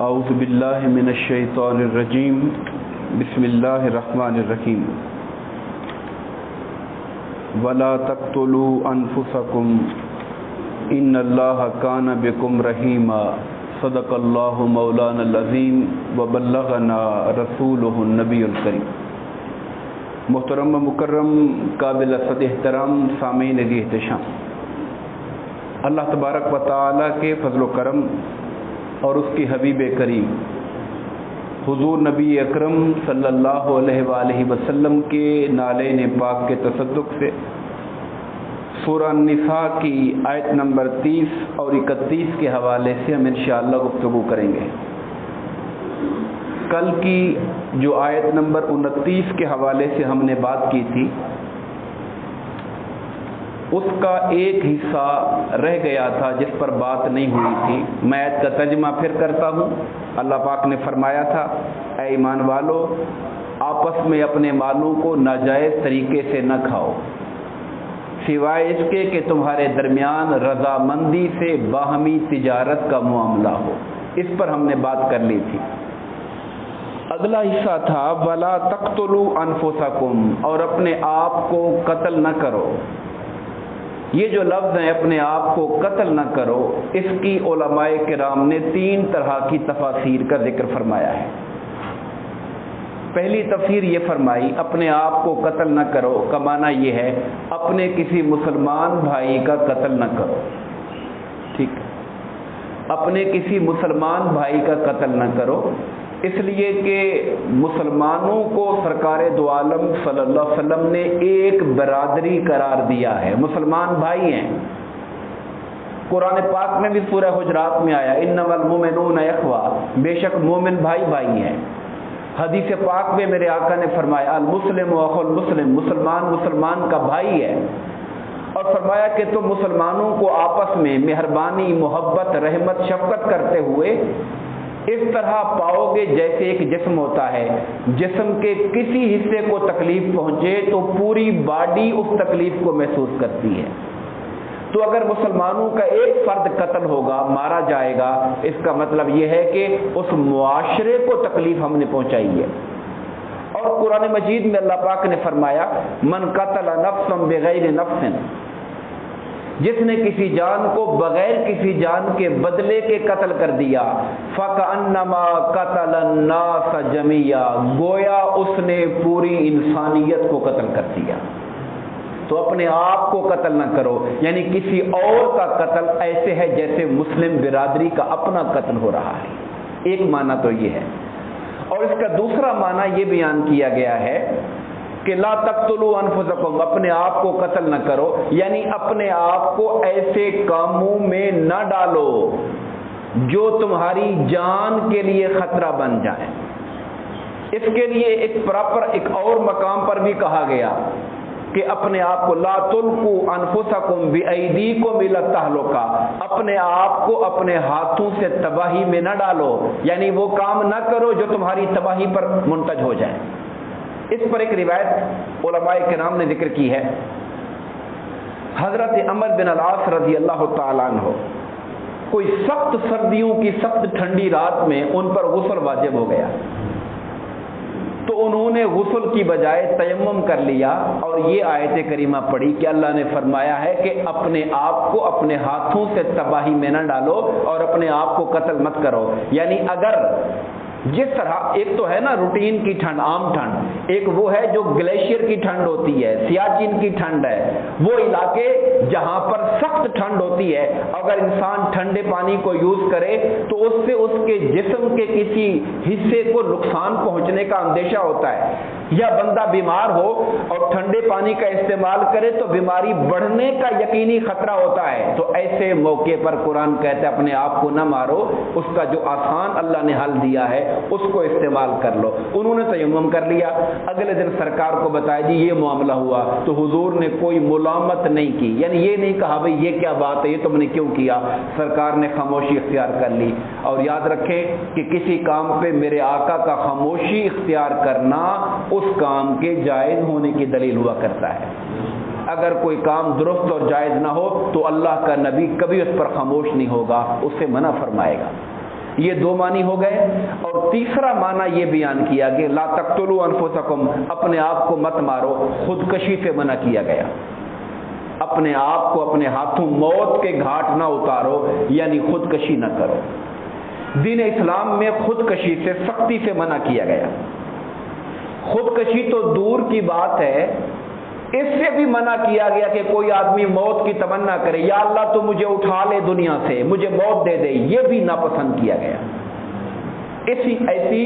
اعوذ باللہ من الشیطان الرجیم بسم اللہ الرحمن الرحیم ولا تقتلوا انفسکم ان اللہ کان بکم رحیما صدق اللہ مولانا العظیم وبلغنا رسولہ النبی الکریم۔ محترم و مکرم قابل صد احترام سامعین ذی احتشام، اللہ تبارک و تعالیٰ کے فضل و کرم اور اس کی حبیب کریم حضور نبی اکرم صلی اللہ علیہ وآلہ وسلم کے نالین پاک کے تصدق سے سورہ النساء کی آیت نمبر 30 اور 31 کے حوالے سے ہم انشاءاللہ گفتگو کریں گے۔ کل کی جو آیت نمبر 29 کے حوالے سے ہم نے بات کی تھی، اس کا ایک حصہ رہ گیا تھا جس پر بات نہیں ہوئی تھی۔ میں آیت کا ترجمہ پھر کرتا ہوں۔ اللہ پاک نے فرمایا تھا، اے ایمان والو، آپس میں اپنے مالوں کو ناجائز طریقے سے نہ کھاؤ سوائے اس کے کہ تمہارے درمیان رضامندی سے باہمی تجارت کا معاملہ ہو۔ اس پر ہم نے بات کر لی تھی۔ اگلا حصہ تھا وَلَا تَقْتُلُوا أَنفُسَكُمْ، اور اپنے آپ کو قتل نہ کرو۔ یہ جو لفظ ہے اپنے آپ کو قتل نہ کرو، اس کی علماء کرام نے 3 طرح کی تفاسیر کا ذکر فرمایا ہے۔ پہلی تفسیر یہ فرمائی اپنے آپ کو قتل نہ کرو کا معنی یہ ہے اپنے کسی مسلمان بھائی کا قتل نہ کرو۔ ٹھیک، اپنے کسی مسلمان بھائی کا قتل نہ کرو، اس لیے کہ مسلمانوں کو سرکار دو عالم صلی اللہ علیہ وسلم نے ایک برادری قرار دیا ہے، مسلمان بھائی ہیں۔ قرآن پاک میں بھی سورہ حجرات میں آیا انما المؤمنون اخوہ، بے شک مومن بھائی بھائی ہیں۔ حدیث پاک میں میرے آقا نے فرمایا المسلم اخو المسلم، مسلمان مسلمان کا بھائی ہے، اور فرمایا کہ تم مسلمانوں کو آپس میں مہربانی، محبت، رحمت، شفقت کرتے ہوئے اس طرح پاؤ گے جیسے ایک جسم ہوتا ہے، جسم کے کسی حصے کو تکلیف پہنچے تو پوری باڈی اس تکلیف کو محسوس کرتی ہے۔ تو اگر مسلمانوں کا ایک فرد قتل ہوگا، مارا جائے گا، اس کا مطلب یہ ہے کہ اس معاشرے کو تکلیف ہم نے پہنچائی ہے۔ اور قرآن مجید میں اللہ پاک نے فرمایا من قتل نفسا بغیر نفس، جس نے کسی جان کو بغیر کسی جان کے بدلے کے قتل کر دیا، فَكَأَنَّمَا قَتَلَ النَّاسَ جَمِيعًا، گویا اس نے پوری انسانیت کو قتل کر دیا۔ تو اپنے آپ کو قتل نہ کرو، یعنی کسی اور کا قتل ایسے ہے جیسے مسلم برادری کا اپنا قتل ہو رہا ہے۔ ایک معنی تو یہ ہے، اور اس کا دوسرا معنی یہ بیان کیا گیا ہے کہ لا تقتلوا انفسکم، اپنے آپ کو قتل نہ کرو، یعنی اپنے آپ کو ایسے کاموں میں نہ ڈالو جو تمہاری جان کے لیے خطرہ بن جائیں۔ اس کے لیے ایک اور مقام پر بھی کہا گیا کہ اپنے آپ کو لا تلقوا انفسکم بایدیکم الی التہلکہ، اپنے آپ کو اپنے ہاتھوں سے تباہی میں نہ ڈالو، یعنی وہ کام نہ کرو جو تمہاری تباہی پر منتج ہو جائے۔ اس پر ایک روایت علماء کرام نے ذکر کی ہے، حضرت عمرو بن العاص رضی اللہ تعالیٰ عنہ، کوئی سخت سردیوں کی سخت ٹھنڈی رات میں ان پر غسل واجب ہو گیا، تو انہوں نے غسل کی بجائے تیمم کر لیا اور یہ آیت کریمہ پڑھی کہ اللہ نے فرمایا ہے کہ اپنے آپ کو اپنے ہاتھوں سے تباہی میں نہ ڈالو اور اپنے آپ کو قتل مت کرو۔ یعنی اگر جس طرح ایک تو ہے نا روٹین کی ٹھنڈ، عام ٹھنڈ، ایک وہ ہے جو گلیشیئر کی ٹھنڈ ہوتی ہے، سیاچن کی ٹھنڈ ہے، وہ علاقے جہاں پر سخت ٹھنڈ ہوتی ہے، اگر انسان ٹھنڈے پانی کو یوز کرے تو اس سے اس کے جسم کے کسی حصے کو نقصان پہنچنے کا اندیشہ ہوتا ہے، یا بندہ بیمار ہو اور ٹھنڈے پانی کا استعمال کرے تو بیماری بڑھنے کا یقینی خطرہ ہوتا ہے۔ تو ایسے موقع پر قرآن کہتا ہے اپنے آپ کو نہ مارو، اس کا جو آسان اللہ نے حل دیا ہے اس کو استعمال کر لو۔ انہوں نے تیمم کر لیا، اگلے دن سرکار کو بتایا جی یہ معاملہ ہوا، تو حضور نے کوئی ملامت نہیں کی، یعنی یہ نہیں کہا بھئی یہ کیا بات ہے، یہ تم نے کیوں کیا، سرکار نے خاموشی اختیار کر لی۔ اور یاد رکھیں کہ کسی کام پہ میرے آقا کا خاموشی اختیار کرنا اس کام کے جائز ہونے کی دلیل ہوا کرتا ہے۔ اگر کوئی کام درست اور جائز نہ ہو تو اللہ کا نبی کبھی اس پر خاموش نہیں ہوگا، اس سے منع فرمائے گا۔ یہ دو معنی ہو گئے. اور تیسرا معنی یہ بیان کیا کہ لا تقتلوا انفسکم، اپنے آپ کو مت مارو، خودکشی سے منع کیا گیا. اپنے آپ کو اپنے ہاتھوں موت کے گھاٹ نہ اتارو، یعنی خودکشی نہ کرو. دین اسلام میں خودکشی سے سختی سے منع کیا گیا. خودکشی تو دور کی بات ہے، اس سے بھی منع کیا گیا کہ کوئی آدمی موت کی تمنا کرے، یا اللہ تو مجھے اٹھا لے دنیا سے، مجھے موت دے دے، یہ بھی ناپسند کیا گیا. ایسی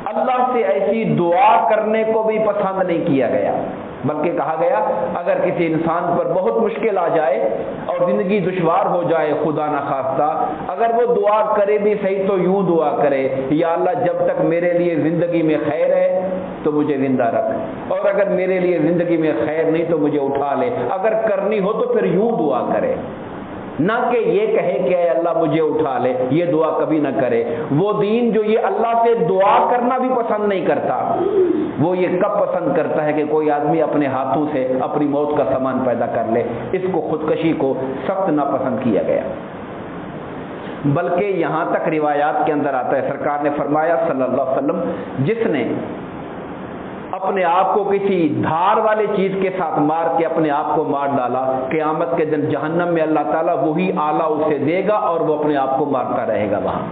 اللہ سے ایسی دعا کرنے کو بھی پسند نہیں کیا گیا، بلکہ کہا گیا اگر کسی انسان پر بہت مشکل آ جائے اور زندگی دشوار ہو جائے خدا نخواستہ، اگر وہ دعا کرے بھی صحیح تو یوں دعا کرے، یا اللہ جب تک میرے لیے زندگی میں خیر ہے تو مجھے زندہ رکھ، اور اگر میرے لیے زندگی میں خیر نہیں تو مجھے اٹھا لے. اگر کرنی ہو تو پھر یوں دعا کرے، نہ کہ یہ کہے کہ اے اللہ مجھے اٹھا لے. یہ دعا کبھی نہ کرے. وہ دین جو یہ اللہ سے دعا کرنا بھی پسند نہیں کرتا، وہ یہ کب پسند کرتا ہے کہ کوئی آدمی اپنے ہاتھوں سے اپنی موت کا سامان پیدا کر لے. اس کو خودکشی کو سخت ناپسند کیا گیا. بلکہ یہاں تک روایات کے اندر آتا ہے، سرکار نے فرمایا صلی اللہ علیہ وسلم، جس نے اپنے آپ کو کسی دھار والے چیز کے ساتھ مار کے اپنے آپ کو مار ڈالا، قیامت کے دن جہنم میں اللہ تعالیٰ وہی آلہ اسے دے گا اور وہ اپنے آپ کو مارتا رہے گا وہاں.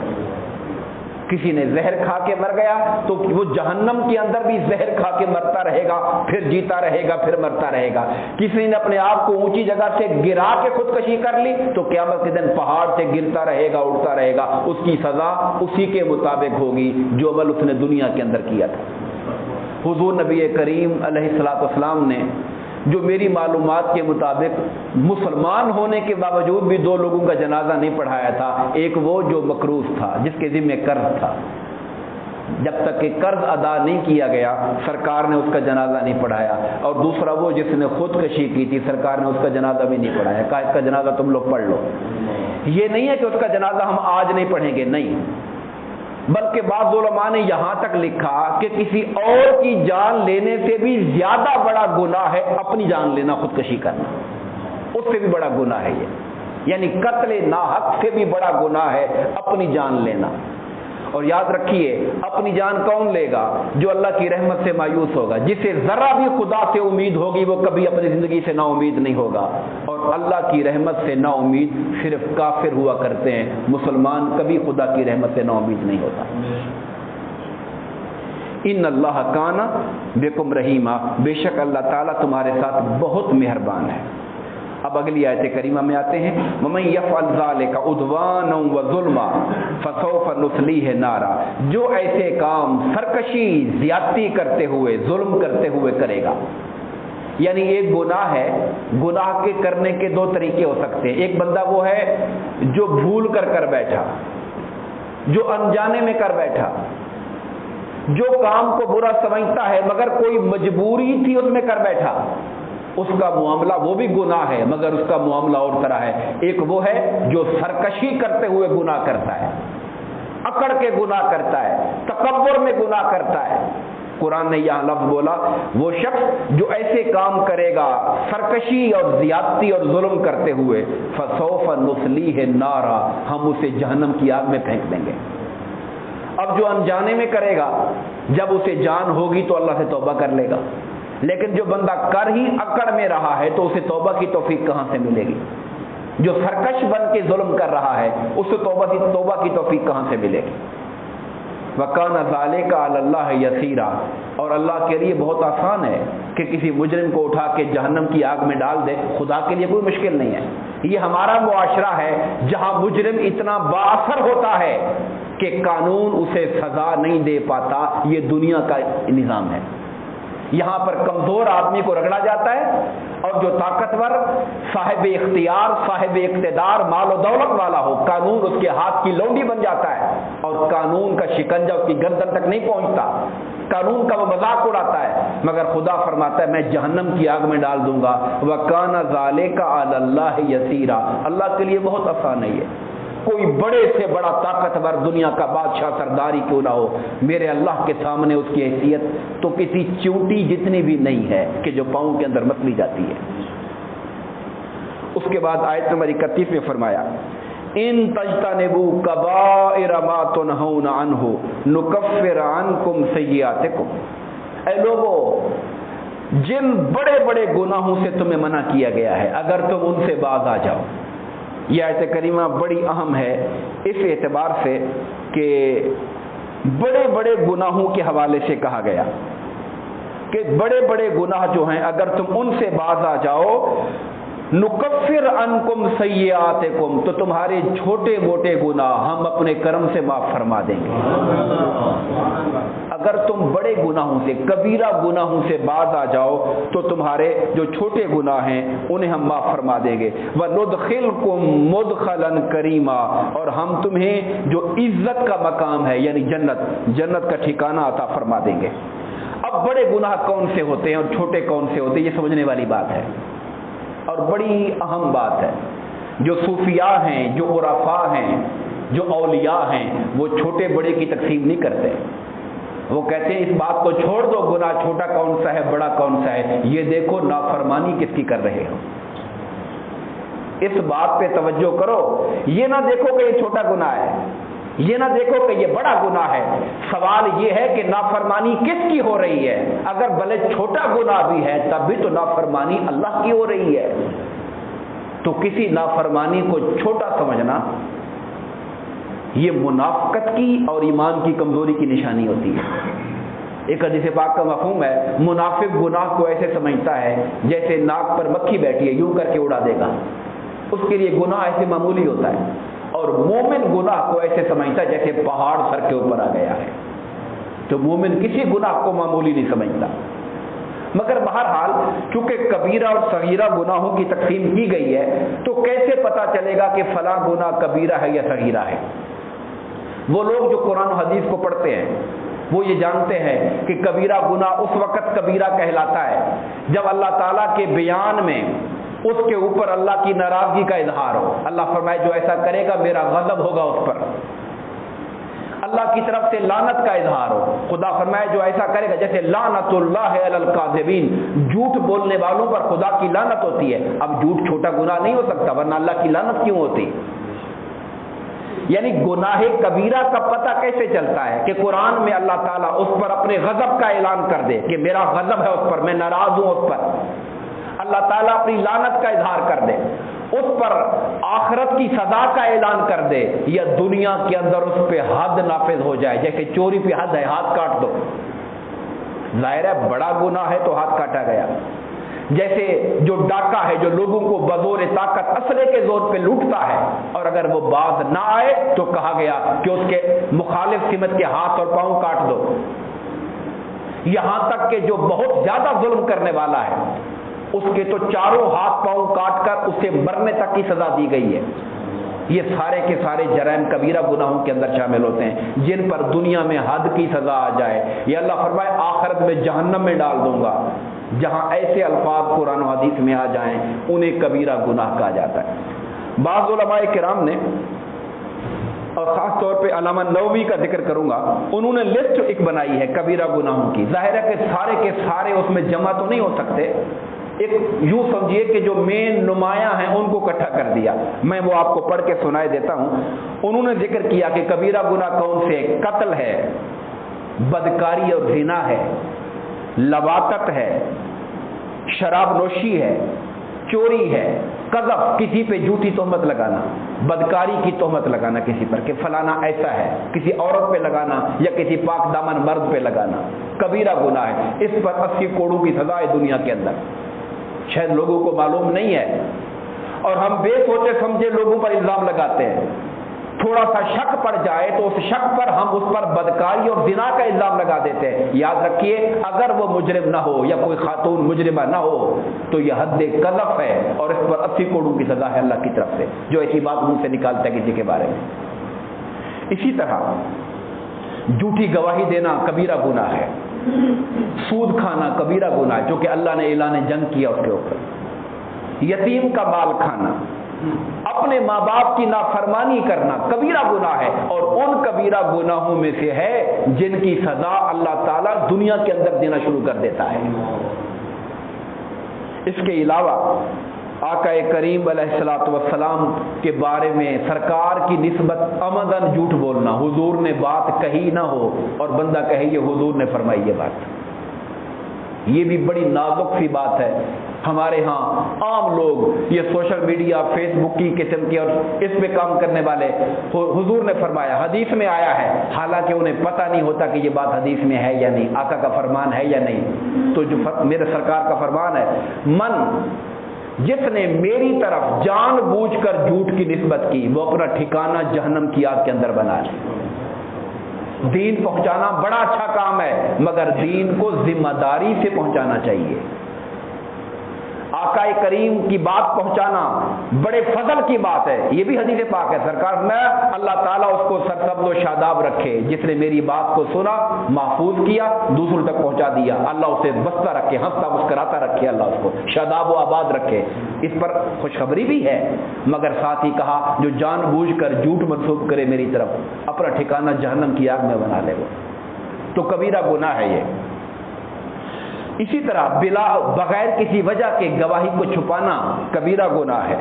کسی نے زہر کھا کے مر گیا تو وہ جہنم کے اندر بھی زہر کھا کے مرتا رہے گا، پھر جیتا رہے گا، پھر مرتا رہے گا. کسی نے اپنے آپ کو اونچی جگہ سے گرا کے خودکشی کر لی تو قیامت کے دن پہاڑ سے گرتا رہے گا، اڑتا رہے گا. اس کی سزا اسی کے مطابق ہوگی جو عمل اس نے دنیا کے اندر کیا تھا. حضور نبی کریم علیہ الصلوۃ والسلام نے جو میری معلومات کے مطابق مسلمان ہونے کے باوجود بھی دو لوگوں کا جنازہ نہیں پڑھایا تھا. ایک وہ جو مقروض تھا، جس کے ذمہ قرض تھا، جب تک کہ قرض ادا نہیں کیا گیا سرکار نے اس کا جنازہ نہیں پڑھایا. اور دوسرا وہ جس نے خودکشی کی تھی، سرکار نے اس کا جنازہ بھی نہیں پڑھایا، کہا اس کا جنازہ تم لوگ پڑھ لو. یہ نہیں ہے کہ اس کا جنازہ ہم آج نہیں پڑھیں گے، نہیں، بلکہ بعض علماء نے یہاں تک لکھا کہ کسی اور کی جان لینے سے بھی زیادہ بڑا گناہ ہے اپنی جان لینا، خودکشی کرنا، اس سے بھی بڑا گناہ ہے یہ. یعنی قتل ناحق سے بھی بڑا گناہ ہے اپنی جان لینا. اور یاد رکھیے، اپنی جان کون لے گا؟ جو اللہ کی رحمت سے مایوس ہوگا، جسے ذرا بھی خدا سے امید ہوگی وہ کبھی اپنی زندگی سے نا امید نہیں ہوگا. اور اللہ کی رحمت سے نا امید صرف کافر ہوا کرتے ہیں، مسلمان کبھی خدا کی رحمت سے نا امید نہیں ہوتا. ان اللہ کان بکم رحیما، بے شک اللہ تعالیٰ تمہارے ساتھ بہت مہربان ہے. اب اگلی آیت کریمہ میں آتے ہیں، وَمَن يَفْعَلْ ذَلِكَ عُدْوَانًا وَظُلْمًا فَسَوْفَ نُصْلِيهِ نَارًا، جو ایسے کام سرکشی، زیادتی کرتے ہوئے، ظلم کرتے ہوئے کرے گا. یعنی ایک گناہ ہے، گناہ کے کرنے کے دو طریقے ہو سکتے ہیں. ایک بندہ وہ ہے جو بھول کر بیٹھا، جو انجانے میں کر بیٹھا، جو کام کو برا سمجھتا ہے مگر کوئی مجبوری تھی اس میں کر بیٹھا، اس کا معاملہ وہ بھی گناہ ہے مگر اس کا معاملہ اور طرح ہے. ایک وہ ہے جو سرکشی کرتے ہوئے گناہ کرتا ہے، اکڑ کے گناہ کرتا ہے، تکبر میں گناہ کرتا ہے. قرآن نے یہاں لفظ بولا، وہ شخص جو ایسے کام کرے گا سرکشی اور زیادتی اور ظلم کرتے ہوئے، فسوف نصلیہ نارا، ہم اسے جہنم کی آگ میں پھینک دیں گے. اب جو انجانے میں کرے گا، جب اسے جان ہوگی تو اللہ سے توبہ کر لے گا. لیکن جو بندہ کر ہی اکڑ میں رہا ہے تو اسے توبہ کی توفیق کہاں سے ملے گی؟ جو سرکش بن کے ظلم کر رہا ہے اسے توبہ کی توفیق کہاں سے ملے گی؟ وَكَانَ ذَلِكَ عَلَى اللَّهِ يَسِيرًا، اور اللہ کے لیے بہت آسان ہے کہ کسی مجرم کو اٹھا کے جہنم کی آگ میں ڈال دے. خدا کے لیے کوئی مشکل نہیں ہے. یہ ہمارا معاشرہ ہے جہاں مجرم اتنا بااثر ہوتا ہے کہ قانون اسے سزا نہیں دے پاتا. یہ دنیا کا نظام ہے. یہاں پر کمزور آدمی کو رگڑا جاتا ہے اور جو طاقتور، صاحب اختیار، صاحب اقتدار، مال و دولت والا ہو، قانون اس کے ہاتھ کی لونڈی بن جاتا ہے اور قانون کا شکنجہ اس کی گردن تک نہیں پہنچتا. قانون کا وہ مذاق اڑاتا ہے. مگر خدا فرماتا ہے میں جہنم کی آگ میں ڈال دوں گا. وَكَانَ ذَلِكَ عَلَى اللَّهِ يَسِيرًا، اللہ کے لیے بہت آسان ہے. یہ کوئی بڑے سے بڑا طاقتور دنیا کا بادشاہ سرداری کیوں نہ ہو، میرے اللہ کے سامنے اس کی حیثیت تو کسی چونٹی جتنی بھی نہیں ہے کہ جو پاؤں کے اندر مت لی جاتی ہے. اس کے بعد آیت نمبر 31 میں فرمایا، ان تجتنبوا کبائر ما تنہون عنہ نکفر عنکم سیئاتکم، اے لوگوں جن بڑے بڑے گناہوں سے تمہیں منع کیا گیا ہے اگر تم ان سے باز آ جاؤ۔ یہ آیت کریمہ بڑی اہم ہے اس اعتبار سے کہ بڑے بڑے گناہوں کے حوالے سے کہا گیا کہ بڑے بڑے گناہ جو ہیں اگر تم ان سے باز آ جاؤ، نکفر عنکم سیئاتکم، تو تمہارے چھوٹے موٹے گناہ ہم اپنے کرم سے معاف فرما دیں گے۔ اگر تم بڑے گناہوں سے، کبیرہ گناہوں سے باز آ جاؤ تو تمہارے جو چھوٹے گناہ ہیں انہیں ہم معاف فرما دیں گے۔ وَنُدْخِلْكُمْ مُدْخَلًا كَرِيمًا، اور ہم تمہیں جو عزت کا مقام ہے یعنی جنت کا ٹھکانہ عطا فرما دیں گے۔ اب بڑے گناہ کون سے ہوتے ہیں اور چھوٹے کون سے ہوتے ہیں، یہ سمجھنے والی بات ہے اور بڑی اہم بات ہے۔ جو صوفیاء ہیں، جو عرفاء ہیں، جو اولیاء ہیں، وہ چھوٹے بڑے کی تقسیم نہیں کرتے۔ وہ کہتے ہیں اس بات کو چھوڑ دو، گناہ چھوٹا کون سا ہے بڑا کون سا ہے، یہ دیکھو نافرمانی کس کی کر رہے ہو، اس بات پہ توجہ کرو۔ یہ نہ دیکھو کہ یہ چھوٹا گناہ ہے، یہ نہ دیکھو کہ یہ بڑا گناہ ہے، سوال یہ ہے کہ نافرمانی کس کی ہو رہی ہے۔ اگر بھلے چھوٹا گناہ بھی ہے تب بھی تو نافرمانی اللہ کی ہو رہی ہے، تو کسی نافرمانی کو چھوٹا سمجھنا یہ منافقت کی اور ایمان کی کمزوری کی نشانی ہوتی ہے۔ ایک حدیث پاک کا مفہوم ہے، منافق گناہ کو ایسے سمجھتا ہے جیسے ناک پر مکھی بیٹھی ہے، یوں کر کے اڑا دے گا، اس کے لیے گناہ ایسے معمولی ہوتا ہے، اور مومن گناہ کو ایسے سمجھتا ہے جیسے پہاڑ سر کے اوپر آ گیا ہے۔ تو مومن کسی گناہ کو معمولی نہیں سمجھتا۔ مگر بہرحال چونکہ کبیرہ اور صغیرہ گناہوں کی تقسیم کی گئی ہے تو کیسے پتا چلے گا کہ فلاں گناہ کبیرہ ہے یا صغیرہ ہے؟ وہ لوگ جو قرآن و حدیث کو پڑھتے ہیں وہ یہ جانتے ہیں کہ کبیرہ گناہ اس وقت کبیرہ کہلاتا ہے جب اللہ تعالیٰ کے بیان میں اس کے اوپر اللہ کی ناراضگی کا اظہار ہو۔ اللہ فرمائے جو ایسا کرے گا میرا غضب ہوگا اس پر، اللہ کی طرف سے لعنت کا اظہار ہو۔ خدا فرمائے جو ایسا کرے گا، جیسے لعنت اللہ علی الکاذبین، جھوٹ بولنے والوں پر خدا کی لعنت ہوتی ہے۔ اب جھوٹ چھوٹا گناہ نہیں ہو سکتا، ورنہ اللہ کی لعنت کیوں ہوتی؟ یعنی گناہ کبیرہ کا پتہ کیسے چلتا ہے کہ قرآن میں اللہ تعالیٰ اس پر اپنے غضب کا اعلان کر دے کہ میرا غضب ہے اس پر، میں ناراض ہوں اس پر، اللہ تعالیٰ اپنی لعنت کا اظہار کر دے، اس پر آخرت کی سزا کا اعلان کر دے، یا دنیا کے اندر اس پہ حد نافذ ہو جائے، جیسے چوری پہ حد ہے ہاتھ کاٹ دو، ظاہر ہے بڑا گناہ ہے تو ہاتھ کاٹا گیا۔ جیسے جو ڈاکہ ہے جو لوگوں کو بزور طاقت اسلحے کے زور پہ لوٹتا ہے اور اگر وہ باز نہ آئے تو کہا گیا کہ اس کے مخالف سمت کے ہاتھ اور پاؤں کاٹ دو۔ یہاں تک کہ جو بہت زیادہ ظلم کرنے والا ہے اس کے تو چاروں ہاتھ پاؤں کاٹ کر اسے مرنے تک کی سزا دی گئی ہے۔ یہ سارے کے سارے جرائم کبیرہ گناہوں کے اندر شامل ہوتے ہیں جن پر دنیا میں حد کی سزا آ جائے، یہ اللہ فرمائے آخرت میں جہنم میں ڈال دوں گا۔ جہاں ایسے الفاظ قرآن و حدیث میں آ جائیں انہیں کبیرہ گناہ کہا جاتا ہے۔ بعض علماء کرام نے، اور خاص طور پہ علامہ نووی کا ذکر کروں گا، انہوں نے لسٹ ایک بنائی ہے کبیرہ گناہوں کی۔ ظاہر ہے کہ سارے کے سارے اس میں جمع تو نہیں ہو سکتے، ایک یوں سمجھیے کہ جو مین نمایاں ہیں ان کو اکٹھا کر دیا۔ میں وہ آپ کو پڑھ کے سنائے دیتا ہوں۔ انہوں نے ذکر کیا کہ کبیرہ گناہ کون سے؟ قتل ہے، بدکاری اور زنا ہے، لواطت ہے، شراب نوشی ہے، چوری ہے، قذف کسی پہ جھوٹی تہمت لگانا، بدکاری کی تہمت لگانا کسی پر کہ فلانا ایسا ہے، کسی عورت پہ لگانا یا کسی پاک دامن مرد پہ لگانا، کبیرہ گناہ ہے۔ اس پر 80 کوڑوں کی سزا ہے دنیا کے اندر، شاید لوگوں کو معلوم نہیں ہے اور ہم بے سوچے سمجھے لوگوں پر الزام لگاتے ہیں۔ تھوڑا سا شک پڑ جائے تو اس شک پر ہم اس پر بدکاری اور زنا کا الزام لگا دیتے ہیں۔ یاد رکھیے اگر وہ مجرم نہ ہو یا کوئی خاتون مجرمہ نہ ہو تو یہ حد قذف ہے اور اس پر 80 کوڑوں کی سزا ہے اللہ کی طرف سے، جو ایسی بات منہ سے نکالتا ہے کسی کے بارے میں۔ اسی طرح جھوٹی گواہی دینا کبیرہ گناہ ہے، سود کھانا کبیرہ گناہ ہے جو کہ اللہ نے اعلان جنگ کیا اس کے اوپر، یتیم کا مال کھانا، اپنے ماں باپ کی نافرمانی کرنا کبیرہ گناہ ہے، اور ان کبیرہ گناہوں میں سے ہے جن کی سزا اللہ تعالیٰ دنیا کے اندر دینا شروع کر دیتا ہے۔ اس کے علاوہ آقا کریم علیہ السلام کے بارے میں سرکار کی نسبت عمدن جھوٹ بولنا، حضور نے بات کہی نہ ہو اور بندہ کہے یہ حضور نے فرمائی یہ بات، یہ بھی بڑی نازک سی بات ہے۔ ہمارے ہاں عام لوگ یہ سوشل میڈیا، فیس بک کی قسم کے اور اس پہ کام کرنے والے، حضور نے فرمایا، حدیث میں آیا ہے، حالانکہ انہیں پتہ نہیں ہوتا کہ یہ بات حدیث میں ہے یا نہیں، آقا کا فرمان ہے یا نہیں۔ تو جو میرے سرکار کا فرمان ہے، جس نے میری طرف جان بوجھ کر جھوٹ کی نسبت کی وہ اپنا ٹھکانہ جہنم کی آگ کے اندر بنا لے۔ دین پہنچانا بڑا اچھا کام ہے، مگر دین کو ذمہ داری سے پہنچانا چاہیے۔ آقا کریم کی بات پہنچانا بڑے فضل کی بات ہے، یہ بھی حدیث پاک ہے۔ سرکار میں اللہ تعالیٰ اس کو سرسبز و شاداب رکھے، جس نے میری بات کو سنا، محفوظ کیا، دوسروں تک پہنچا دیا، اللہ اسے بستا رکھے، ہنستا مسکراتا رکھے، اللہ اس کو شاداب و آباد رکھے۔ اس پر خوشخبری بھی ہے، مگر ساتھ ہی کہا جو جان بوجھ کر جھوٹ منسوب کرے میری طرف، اپنا ٹھکانہ جہنم کی آگ میں بنا لے، وہ تو کبیرہ گناہ ہے یہ۔ اسی طرح بغیر کسی وجہ کے گواہی کو چھپانا کبیرہ گناہ ہے۔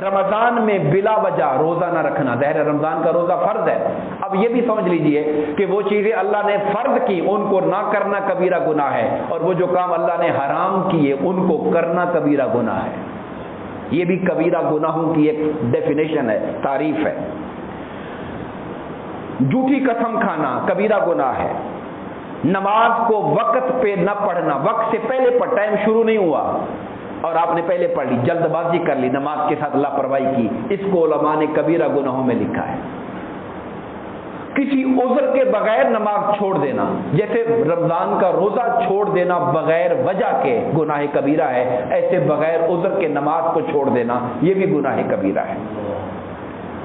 رمضان میں بلا وجہ روزہ نہ رکھنا، ظاہر رمضان کا روزہ فرض ہے، اب یہ بھی سمجھ لیجئے کہ وہ چیزیں اللہ نے فرض کی ان کو نہ کرنا کبیرہ گناہ ہے، اور وہ جو کام اللہ نے حرام کیے ان کو کرنا کبیرہ گناہ ہے۔ یہ بھی کبیرہ گناہوں کی ایک ڈیفینیشن ہے، تعریف ہے۔ جھوٹی قسم کھانا کبیرہ گناہ ہے۔ نماز کو وقت پہ نہ پڑھنا، وقت سے پہلے پڑھ، ٹائم شروع نہیں ہوا اور آپ نے پہلے پڑھ لی، جلد بازی کر لی، نماز کے ساتھ لاپرواہی کی، اس کو علماء نے کبیرہ گناہوں میں لکھا ہے۔ کسی عذر کے بغیر نماز چھوڑ دینا، جیسے رمضان کا روزہ چھوڑ دینا بغیر وجہ کے گناہ کبیرہ ہے، ایسے بغیر عذر کے نماز کو چھوڑ دینا یہ بھی گناہ کبیرہ ہے۔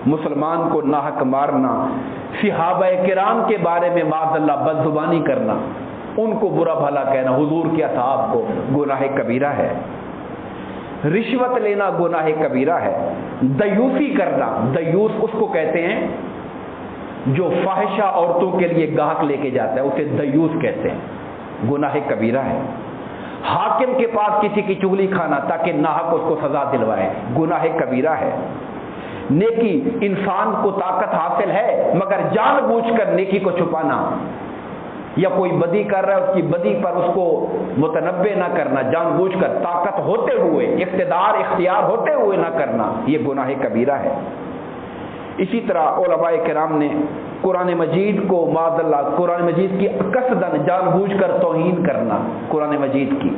مسلمان کو ناحق مارنا، صحابہ کرام کے بارے میں معاذ اللہ بد زبانی کرنا، ان کو برا بھلا کہنا، حضور کے اصحاب کو، گناہ کبیرہ ہے۔ رشوت لینا گناہ کبیرہ ہے۔ دیوسی کرنا، دیوس اس کو کہتے ہیں جو فاحشہ عورتوں کے لیے گاہک لے کے جاتا ہے، اسے دیوس کہتے ہیں، گناہ کبیرہ ہے۔ حاکم کے پاس کسی کی چغلی کھانا تاکہ ناحق اس کو سزا دلوائے، گناہ کبیرہ ہے۔ نیکی، انسان کو طاقت حاصل ہے مگر جان بوجھ کر نیکی کو چھپانا، یا کوئی بدی کر رہا ہے اس کی بدی پر اس کو متنبع نہ کرنا، جان بوجھ کر طاقت ہوتے ہوئے، اقتدار اختیار ہوتے ہوئے نہ کرنا، یہ گناہ کبیرہ ہے۔ اسی طرح علماء کرام نے قرآن مجید کو معاذ اللہ، قرآن مجید کی قصداً جان بوجھ کر توہین کرنا، قرآن مجید کی،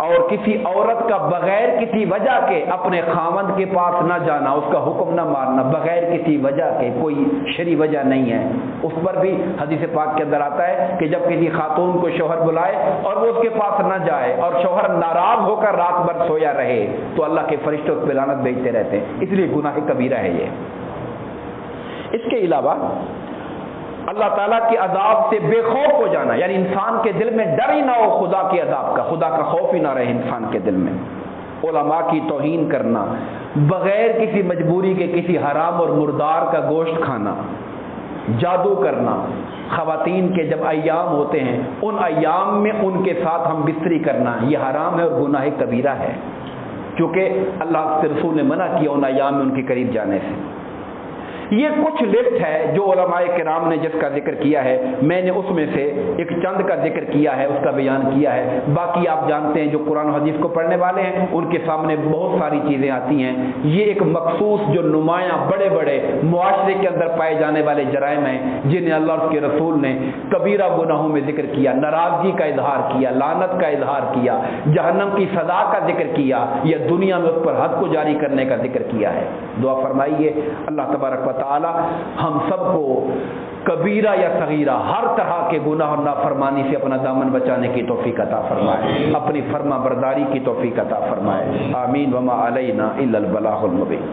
اور کسی عورت کا بغیر کسی وجہ کے اپنے خاوند کے پاس نہ جانا، اس کا حکم نہ ماننا بغیر کسی وجہ کے، کوئی شرعی وجہ نہیں ہے، اس پر بھی حدیث پاک کے اندر آتا ہے کہ جب کسی خاتون کو شوہر بلائے اور وہ اس کے پاس نہ جائے اور شوہر ناراض ہو کر رات بھر سویا رہے تو اللہ کے فرشتے اس پہ لعنت بھیجتے رہتے ہیں، اس لیے گناہ کبیرہ ہے یہ۔ اس کے علاوہ اللہ تعالیٰ کے عذاب سے بے خوف ہو جانا، یعنی انسان کے دل میں ڈر ہی نہ ہو خدا کے عذاب کا، خدا کا خوف ہی نہ رہے انسان کے دل میں۔ علماء کی توہین کرنا، بغیر کسی مجبوری کے کسی حرام اور مردار کا گوشت کھانا، جادو کرنا، خواتین کے جب ایام ہوتے ہیں ان ایام میں ان کے ساتھ ہم بستری کرنا، یہ حرام ہے اور گناہ کبیرہ ہے، کیونکہ اللہ کے رسول نے منع کیا ان ایام میں ان کے قریب جانے سے۔ یہ کچھ لسٹ ہے جو علماء کرام نے جس کا ذکر کیا ہے، میں نے اس میں سے ایک چند کا ذکر کیا ہے، اس کا بیان کیا ہے، باقی آپ جانتے ہیں جو قرآن و حدیث کو پڑھنے والے ہیں ان کے سامنے بہت ساری چیزیں آتی ہیں۔ یہ ایک مخصوص جو نمایاں بڑے بڑے معاشرے کے اندر پائے جانے والے جرائم ہیں جنہیں اللہ اور اس کے رسول نے کبیرہ گناہوں میں ذکر کیا، ناراضگی کا اظہار کیا، لعنت کا اظہار کیا، جہنم کی سزا کا ذکر کیا، یا دنیا میں اس پر حد کو جاری کرنے کا ذکر کیا ہے۔ دعا فرمائیے اللہ تبارک و تعالی ہم سب کو کبیرہ یا صغیرہ ہر طرح کے گناہ اور نافرمانی سے اپنا دامن بچانے کی توفیق عطا فرمائے، اپنی فرما برداری کی توفیق عطا فرمائے، آمین۔ وما علینا الا البلاغ المبین۔